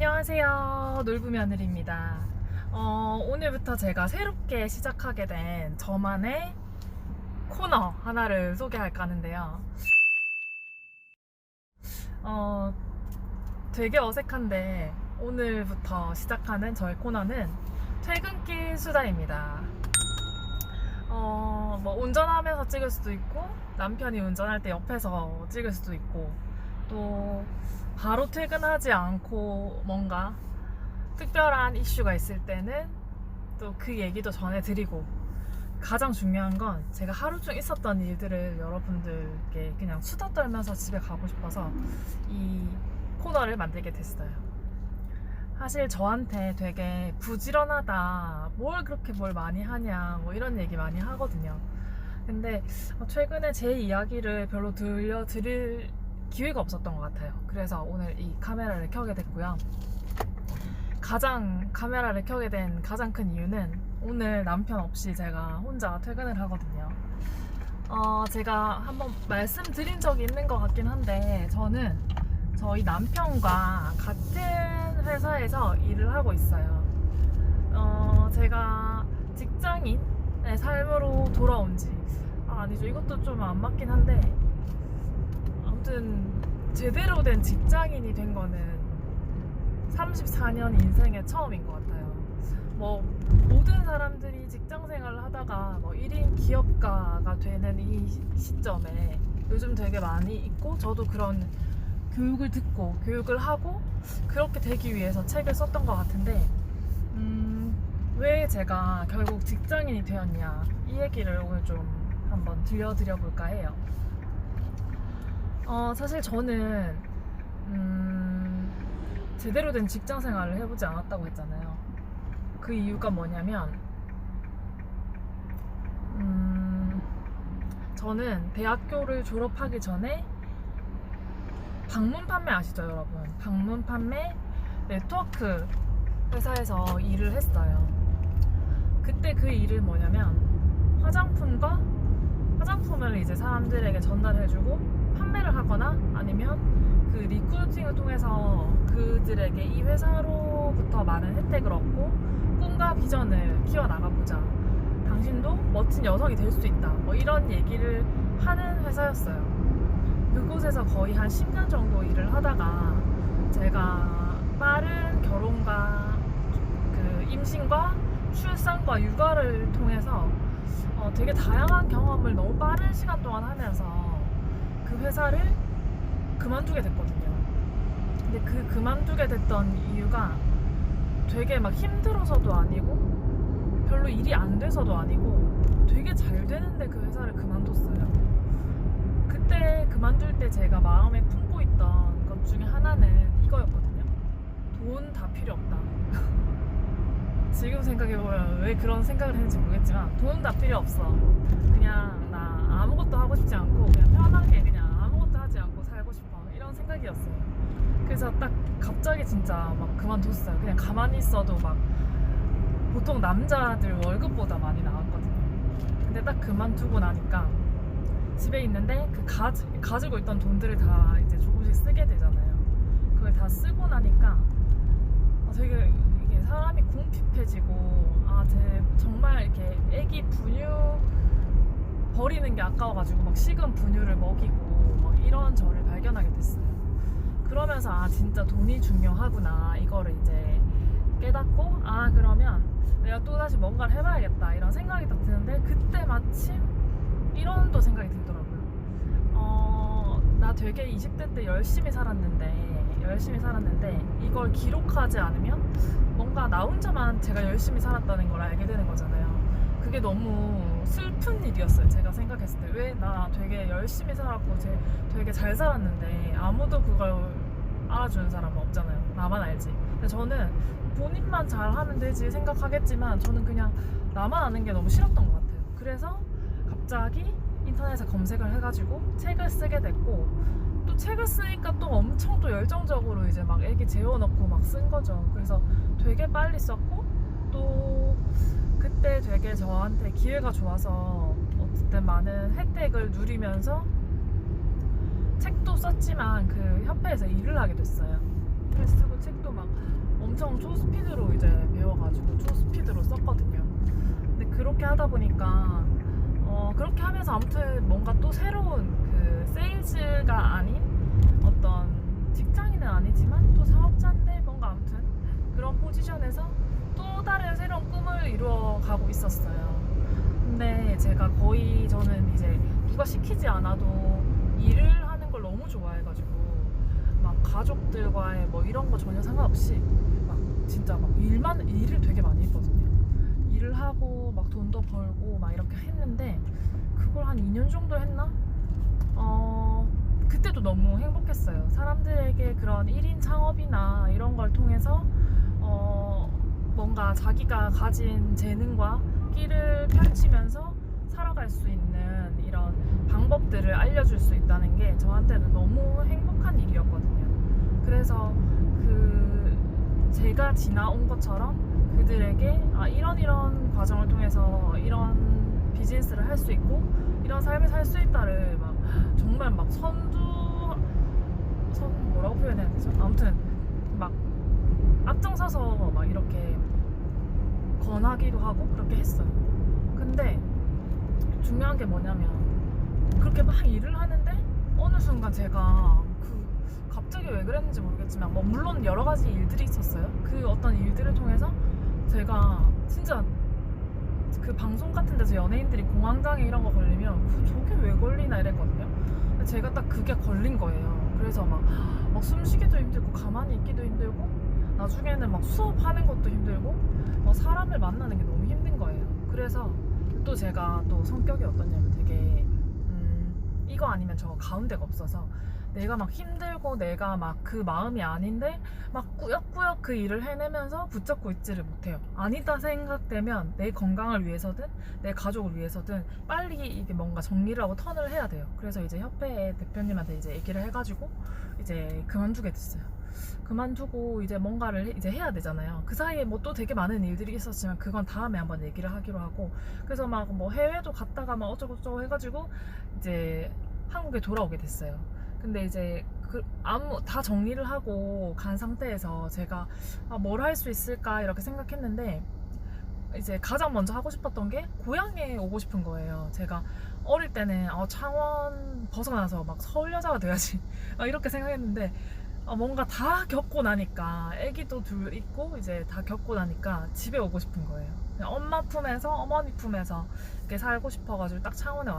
안녕하세요. 놀부며느리입니다. 오늘부터 제가 새롭게 시작하게 된 저만의 코너 하나를 소개할까 하는데요. 되게 어색한데 오늘부터 시작하는 저의 코너는 퇴근길 수다입니다. 운전하면서 찍을 수도 있고 남편이 운전할 때 옆에서 찍을 수도 있고 또 바로 퇴근하지 않고 뭔가 특별한 이슈가 있을 때는 또 그 얘기도 전해드리고, 가장 중요한 건 제가 하루 중 있었던 일들을 여러분들께 그냥 수다 떨면서 집에 가고 싶어서 이 코너를 만들게 됐어요. 사실 저한테 되게 부지런하다, 뭘 그렇게 뭘 많이 하냐, 뭐 이런 얘기 많이 하거든요. 근데 최근에 제 이야기를 별로 들려드릴 기회가 없었던 것 같아요. 그래서 오늘 이 카메라를 켜게 됐고요. 카메라를 켜게 된 가장 큰 이유는 오늘 남편 없이 제가 혼자 퇴근을 하거든요. 제가 한번 말씀드린 적이 있는 것 같긴 한데, 저는 저희 남편과 같은 회사에서 일을 하고 있어요. 제가 직장인의 삶으로 돌아온 지, 아니죠, 이것도 좀 안 맞긴 한데, 아무튼 제대로 된 직장인이 된 거는 34년 인생의 처음인 것 같아요. 모든 사람들이 직장 생활을 하다가 1인 기업가가 되는 이 시점에 요즘 되게 많이 있고, 저도 그런 교육을 듣고 교육을 하고 그렇게 되기 위해서 책을 썼던 것 같은데, 왜 제가 결국 직장인이 되었냐, 이 얘기를 오늘 좀 한번 들려드려 볼까 해요. 사실 저는 제대로 된 직장 생활을 해보지 않았다고 했잖아요. 그 이유가 뭐냐면, 저는 대학교를 졸업하기 전에 방문 판매 아시죠, 여러분? 방문 판매 네트워크 회사에서 일을 했어요. 그때 그 일은 뭐냐면, 화장품을 이제 사람들에게 전달해주고 판매를 하거나, 아니면 그 리크루팅을 통해서 그들에게 이 회사로부터 많은 혜택을 얻고 꿈과 비전을 키워나가보자, 당신도 멋진 여성이 될 수 있다, 이런 얘기를 하는 회사였어요. 그곳에서 거의 한 10년 정도 일을 하다가 제가 빠른 결혼과 그 임신과 출산과 육아를 통해서 되게 다양한 경험을 너무 빠른 시간 동안 하면서 그 회사를 그만두게 됐거든요. 근데 그 그만두게 됐던 이유가 되게 막 힘들어서도 아니고 별로 일이 안 돼서도 아니고, 되게 잘 되는데 그 회사를 그만뒀어요. 그때 그만둘 때 제가 마음에 품고 있던 것 중에 하나는 이거였거든요. 돈 다 필요 없다. 지금 생각해보면 왜 그런 생각을 했는지 모르겠지만, 돈 다 필요 없어. 그냥 나 아무것도 하고 싶지 않고 그냥 편하게 그냥 아무것도 하지 않고 살고 싶어, 이런 생각이었어요. 그래서 딱 갑자기 진짜 막 그만뒀어요. 그냥 가만히 있어도 막 보통 남자들 월급보다 많이 나왔거든요. 근데 딱 그만두고 나니까 집에 있는데 그 가지고 있던 돈들을 다 이제 조금씩 쓰게 되잖아요. 그걸 다 쓰고 나니까 되게 이게 사람이 궁핍해지고, 정말 이렇게 애기 분유 버리는 게 아까워가지고 막 식은 분유를 먹이고 이런 저를 발견하게 됐어요. 그러면서 진짜 돈이 중요하구나, 이거를 이제 깨닫고, 그러면 내가 또다시 뭔가를 해봐야겠다, 이런 생각이 딱 드는데, 그때 마침 이런 또 생각이 들더라고요. 나 되게 20대 때 열심히 살았는데 이걸 기록하지 않으면 뭔가 나 혼자만 제가 열심히 살았다는 걸 알게 되는 거잖아요. 그게 너무 슬픈 일이었어요. 제가 생각했을 때 왜 나 되게 열심히 살았고 되게 잘 살았는데 아무도 그걸 알아주는 사람은 없잖아요. 나만 알지. 근데 저는 본인만 잘하면 되지 생각하겠지만, 저는 그냥 나만 아는 게 너무 싫었던 것 같아요. 그래서 갑자기 인터넷에 검색을 해가지고 책을 쓰게 됐고, 또 책을 쓰니까 또 엄청 또 열정적으로 이제 막 애기 재워놓고 막 쓴 거죠. 그래서 되게 빨리 썼고, 또 그때 되게 저한테 기회가 좋아서 어쨌든 많은 혜택을 누리면서 책도 썼지만 그 협회에서 일을 하게 됐어요. 글을 쓰고 책도 때도 막 엄청 초스피드로 이제 배워가지고 초스피드로 썼거든요. 근데 그렇게 하다 보니까 그렇게 하면서 아무튼 뭔가 또 새로운 그 세일즈가 아닌 어떤 직장인은 아니지만 또 사업자인데 뭔가 아무튼 그런 포지션에서 또 다른 새로운 꿈을 이루어가고 있었어요. 근데 제가 거의 저는 이제 누가 시키지 않아도 일을 하는 걸 너무 좋아해가지고 막 가족들과의 뭐 이런 거 전혀 상관없이 막 진짜 막 일을 되게 많이 했거든요. 일을 하고 막 돈도 벌고 막 이렇게 했는데 그걸 한 2년 정도 했나? 그때도 너무 행복했어요. 사람들에게 그런 1인 창업이나 이런 걸 통해서 뭔가 자기가 가진 재능과 끼를 펼치면서 살아갈 수 있는 이런 방법들을 알려줄 수 있다는 게 저한테는 너무 행복한 일이었거든요. 그래서 제가 지나온 것처럼 그들에게 이런 과정을 통해서 이런 비즈니스를 할 수 있고 이런 삶을 살 수 있다를 막 정말 막 뭐라고 표현해야 되죠? 아무튼 막 앞장서서 막 이렇게 권하기도 하고 그렇게 했어요. 근데 중요한 게 뭐냐면 그렇게 막 일을 하는데 어느 순간 제가 갑자기 왜 그랬는지 모르겠지만 뭐 물론 여러 가지 일들이 있었어요. 그 어떤 일들을 통해서 제가 진짜 그 방송 같은 데서 연예인들이 공황장애 이런 거 걸리면 저게 왜 걸리나 이랬거든요. 근데 제가 딱 그게 걸린 거예요. 그래서 막 숨쉬기도 힘들고 가만히 있기도 힘들고 나중에는 막 수업하는 것도 힘들고 사람을 만나는 게 너무 힘든 거예요. 그래서 또 제가 또 성격이 어떠냐면 되게 이거 아니면 저 가운데가 없어서 내가 막 힘들고 내가 막 그 마음이 아닌데 막 꾸역꾸역 그 일을 해내면서 붙잡고 있지를 못해요. 아니다 생각되면 내 건강을 위해서든 내 가족을 위해서든 빨리 이게 뭔가 정리를 하고 턴을 해야 돼요. 그래서 이제 협회 대표님한테 이제 얘기를 해가지고 이제 그만두게 됐어요. 그만두고 이제 뭔가를 이제 해야 되잖아요. 그 사이에 뭐 또 되게 많은 일들이 있었지만 그건 다음에 한번 얘기를 하기로 하고 그래서 막 뭐 해외도 갔다가 막 어쩌고저쩌고 해가지고 이제 한국에 돌아오게 됐어요. 근데 이제 다 정리를 하고 간 상태에서 제가 뭘 할 수 있을까 이렇게 생각했는데 이제 가장 먼저 하고 싶었던 게 고향에 오고 싶은 거예요. 제가 어릴 때는 창원 벗어나서 막 서울 여자가 돼야지 이렇게 생각했는데 뭔가 다 겪고 나니까 애기도 둘 있고 이제 다 겪고 나니까 집에 오고 싶은 거예요. 그냥 엄마 품에서 어머니 품에서 이렇게 살고 싶어가지고 딱 창원에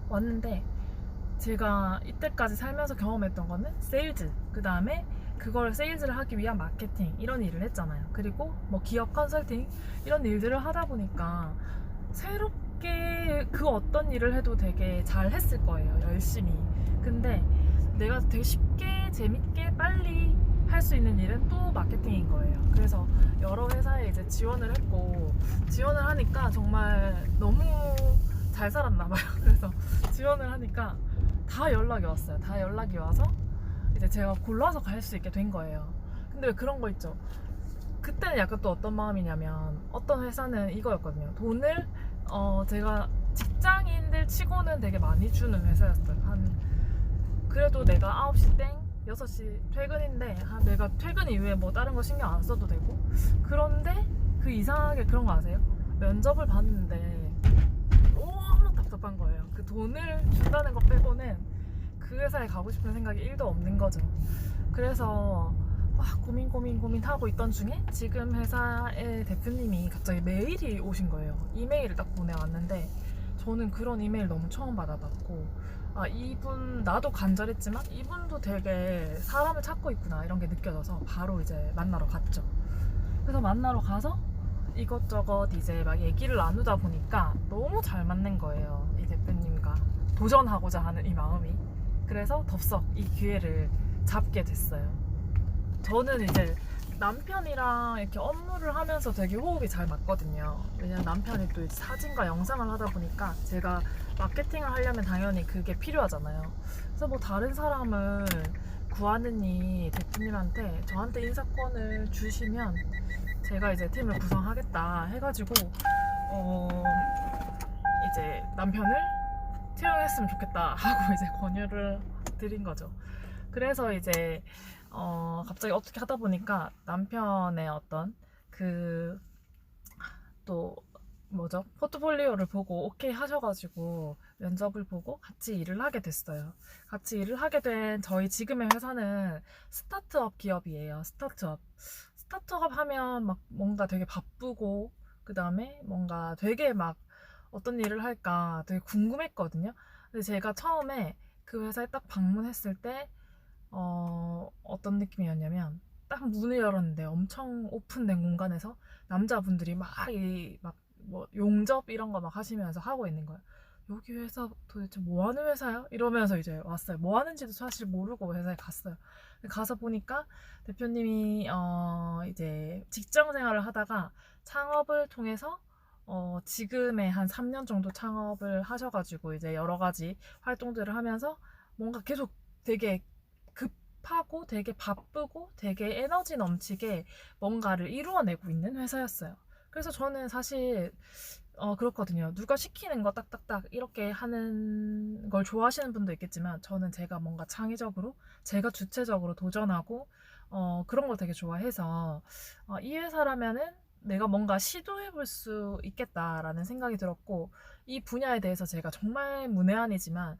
왔는데 제가 이때까지 살면서 경험했던 거는 세일즈, 그 다음에 그걸 세일즈를 하기 위한 마케팅 이런 일을 했잖아요. 그리고 뭐 기업 컨설팅 이런 일들을 하다 보니까 새롭게 그 어떤 일을 해도 되게 잘 했을 거예요. 열심히. 근데 내가 되게 쉽게 재밌게 빨리 할 수 있는 일은 또 마케팅인 거예요. 그래서 여러 회사에 이제 지원을 했고 지원을 하니까 정말 너무 잘 살았나 봐요. 그래서 지원을 하니까 다 연락이 왔어요. 다 연락이 와서 이제 제가 골라서 갈 수 있게 된 거예요. 근데 왜 그런 거 있죠? 그때는 약간 또 어떤 마음이냐면 어떤 회사는 이거였거든요. 돈을 제가 직장인들 치고는 되게 많이 주는 회사였어요. 그래도 내가 9시 땡 6시 퇴근인데 내가 퇴근 이후에 뭐 다른 거 신경 안 써도 되고 그런데 그 이상하게 그런 거 아세요? 면접을 봤는데 너무 답답한 거예요. 그 돈을 준다는 거 빼고는 그 회사에 가고 싶은 생각이 1도 없는 거죠. 그래서 고민하고 있던 중에 지금 회사의 대표님이 갑자기 메일이 오신 거예요. 이메일을 딱 보내왔는데 저는 그런 이메일 너무 처음 받아봤고 이분 나도 간절했지만 이분도 되게 사람을 찾고 있구나 이런 게 느껴져서 바로 이제 만나러 갔죠. 그래서 만나러 가서 이것저것 이제 막 얘기를 나누다 보니까 너무 잘 맞는 거예요. 이 대표님과 도전하고자 하는 이 마음이. 그래서 덥석 이 기회를 잡게 됐어요. 저는 이제 남편이랑 이렇게 업무를 하면서 되게 호흡이 잘 맞거든요. 왜냐면 남편이 또 사진과 영상을 하다 보니까 제가 마케팅을 하려면 당연히 그게 필요하잖아요. 그래서 뭐 다른 사람을 구하느니 대표님한테 저한테 인사권을 주시면 제가 이제 팀을 구성하겠다 해가지고 이제 남편을 채용했으면 좋겠다 하고 이제 권유를 드린 거죠. 그래서 이제 갑자기 어떻게 하다 보니까 남편의 어떤 그 또 뭐죠? 포트폴리오를 보고 오케이 하셔가지고 면접을 보고 같이 일을 하게 됐어요. 같이 일을 하게 된 저희 지금의 회사는 스타트업 기업이에요. 스타트업 하면 막 뭔가 되게 바쁘고 그 다음에 뭔가 되게 막 어떤 일을 할까 되게 궁금했거든요. 근데 제가 처음에 그 회사에 딱 방문했을 때 어떤 느낌이었냐면 딱 문을 열었는데 엄청 오픈된 공간에서 남자분들이 뭐 용접 이런 거 막 하시면서 하고 있는 거예요. 여기 회사 도대체 뭐 하는 회사야? 이러면서 이제 왔어요. 뭐 하는지도 사실 모르고 회사에 갔어요. 가서 보니까 대표님이 이제 직장 생활을 하다가 창업을 통해서 지금의 한 3년 정도 창업을 하셔가지고 이제 여러 가지 활동들을 하면서 뭔가 계속 되게 급하고 되게 바쁘고 되게 에너지 넘치게 뭔가를 이루어내고 있는 회사였어요. 그래서 저는 사실 그렇거든요. 누가 시키는 거 딱딱딱 이렇게 하는 걸 좋아하시는 분도 있겠지만 저는 제가 뭔가 창의적으로 제가 주체적으로 도전하고 그런 걸 되게 좋아해서 이 회사라면은 내가 뭔가 시도해 볼 수 있겠다라는 생각이 들었고 이 분야에 대해서 제가 정말 문외한이지만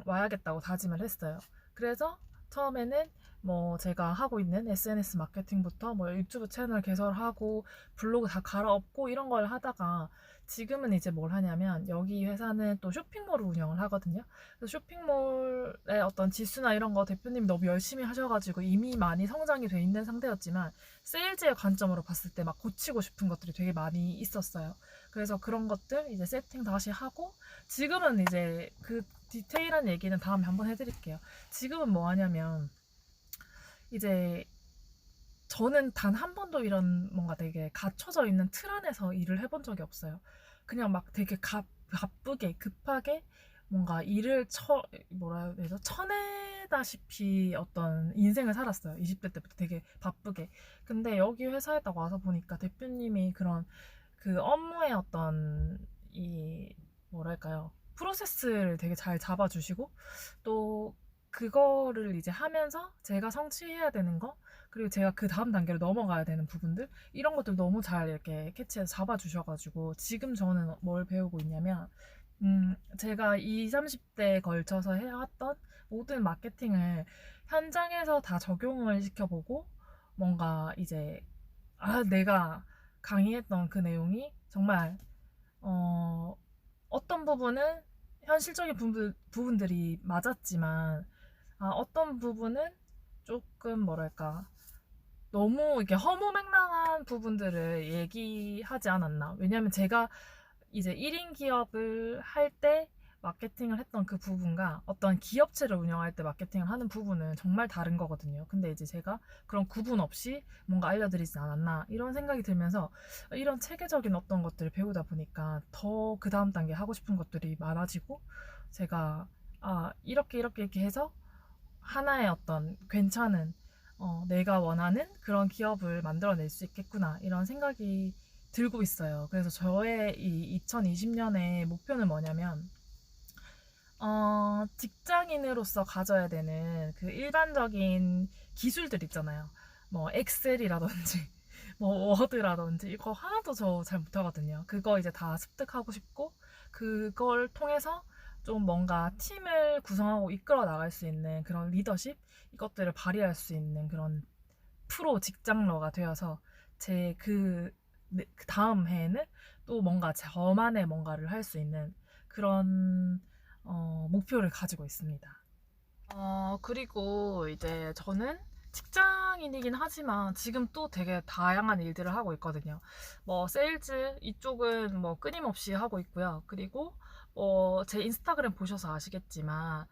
와야겠다고 다짐을 했어요. 그래서 처음에는 뭐 제가 하고 있는 SNS 마케팅부터 뭐 유튜브 채널 개설하고 블로그 다 갈아엎고 이런 걸 하다가 지금은 이제 뭘 하냐면 여기 회사는 또 쇼핑몰을 운영을 하거든요. 그래서 쇼핑몰의 어떤 지수나 이런 거 대표님이 너무 열심히 하셔가지고 이미 많이 성장이 돼 있는 상태였지만 세일즈의 관점으로 봤을 때 막 고치고 싶은 것들이 되게 많이 있었어요. 그래서 그런 것들 이제 세팅 다시 하고 지금은 이제 그 디테일한 얘기는 다음에 한번 해드릴게요. 지금은 뭐 하냐면 이제 저는 단 한 번도 이런 뭔가 되게 갇혀져 있는 틀 안에서 일을 해본 적이 없어요. 그냥 막 되게 바쁘게 급하게 뭔가 뭐라 해야 되죠? 쳐내다시피 어떤 인생을 살았어요. 20대 때부터 되게 바쁘게. 근데 여기 회사에 딱 와서 보니까 대표님이 그런 그 업무의 어떤 이 뭐랄까요? 프로세스를 되게 잘 잡아주시고 또 그거를 이제 하면서 제가 성취해야 되는 거 그리고 제가 그 다음 단계로 넘어가야 되는 부분들 이런 것들 너무 잘 이렇게 캐치해서 잡아주셔가지고 지금 저는 뭘 배우고 있냐면 제가 20, 30대에 걸쳐서 해왔던 모든 마케팅을 현장에서 다 적용을 시켜보고 뭔가 이제 내가 강의했던 그 내용이 정말 어떤 부분은 현실적인 부분들이 맞았지만 어떤 부분은 조금 뭐랄까 너무 이렇게 허무맹랑한 부분들을 얘기하지 않았나. 왜냐면 제가 이제 1인 기업을 할 때 마케팅을 했던 그 부분과 어떤 기업체를 운영할 때 마케팅을 하는 부분은 정말 다른 거거든요. 근데 이제 제가 그런 구분 없이 뭔가 알려드리지 않았나 이런 생각이 들면서 이런 체계적인 어떤 것들을 배우다 보니까 더 그 다음 단계 하고 싶은 것들이 많아지고 제가 이렇게 해서 하나의 어떤 괜찮은 내가 원하는 그런 기업을 만들어낼 수 있겠구나 이런 생각이 들고 있어요. 그래서 저의 이 2020년의 목표는 뭐냐면 직장인으로서 가져야 되는 그 일반적인 기술들 있잖아요. 뭐 엑셀이라든지 뭐 워드라든지 이거 하나도 저 잘 못하거든요. 그거 이제 다 습득하고 싶고 그걸 통해서 좀 뭔가 팀을 구성하고 이끌어 나갈 수 있는 그런 리더십 이것들을 발휘할 수 있는 그런 프로 직장러가 되어서 그 다음 해에는 또 뭔가 저만의 뭔가를 할 수 있는 그런 목표를 가지고 있습니다. 그리고 이제 저는 직장인이긴 하지만 지금 또 되게 다양한 일들을 하고 있거든요. 뭐 세일즈 이쪽은 뭐 끊임없이 하고 있고요. 그리고 제 인스타그램 보셔서 아시겠지만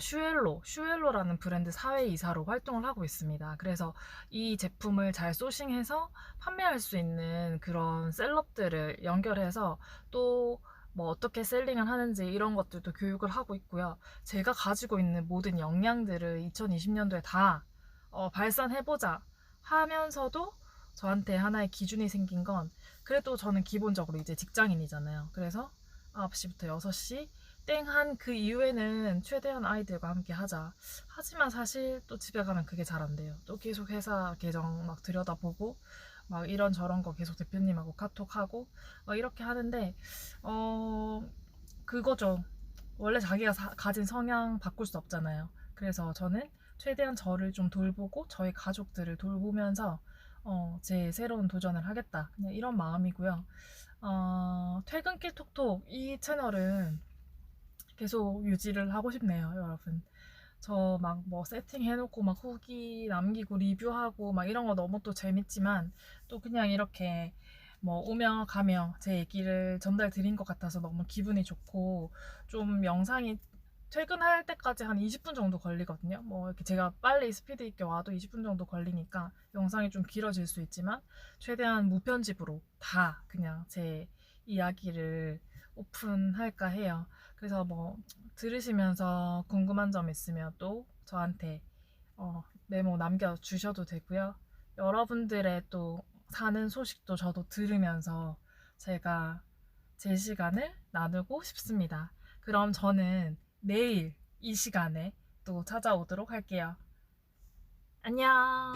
슈엘로라는 브랜드 사회이사로 활동을 하고 있습니다. 그래서 이 제품을 잘 소싱해서 판매할 수 있는 그런 셀럽들을 연결해서 또 뭐 어떻게 셀링을 하는지 이런 것들도 교육을 하고 있고요. 제가 가지고 있는 모든 역량들을 2020년도에 다 발산해보자 하면서도 저한테 하나의 기준이 생긴 건 그래도 저는 기본적으로 이제 직장인이잖아요. 그래서 9시부터 6시 땡한 그 이후에는 최대한 아이들과 함께 하자. 하지만 사실 또 집에 가면 그게 잘 안 돼요. 또 계속 회사 계정 막 들여다보고 막 이런저런 거 계속 대표님하고 카톡하고 막 이렇게 하는데 그거죠. 원래 자기가 가진 성향 바꿀 수 없잖아요. 그래서 저는 최대한 저를 좀 돌보고 저희 가족들을 돌보면서 제 새로운 도전을 하겠다. 그냥 이런 마음이고요. 퇴근길 톡톡 이 채널은 계속 유지를 하고 싶네요, 여러분. 저 막 뭐 세팅해놓고 막 후기 남기고 리뷰하고 막 이런 거 너무 또 재밌지만 또 그냥 이렇게 뭐 오며 가며 제 얘기를 전달 드린 것 같아서 너무 기분이 좋고 좀 영상이 퇴근할 때까지 한 20분 정도 걸리거든요. 뭐 이렇게 제가 빨리 스피드 있게 와도 20분 정도 걸리니까 영상이 좀 길어질 수 있지만 최대한 무편집으로 다 그냥 제 이야기를 오픈할까 해요. 그래서 뭐 들으시면서 궁금한 점 있으면 또 저한테 메모 남겨주셔도 되고요. 여러분들의 또 사는 소식도 저도 들으면서 제가 제 시간을 나누고 싶습니다. 그럼 저는 내일 이 시간에 또 찾아오도록 할게요. 안녕!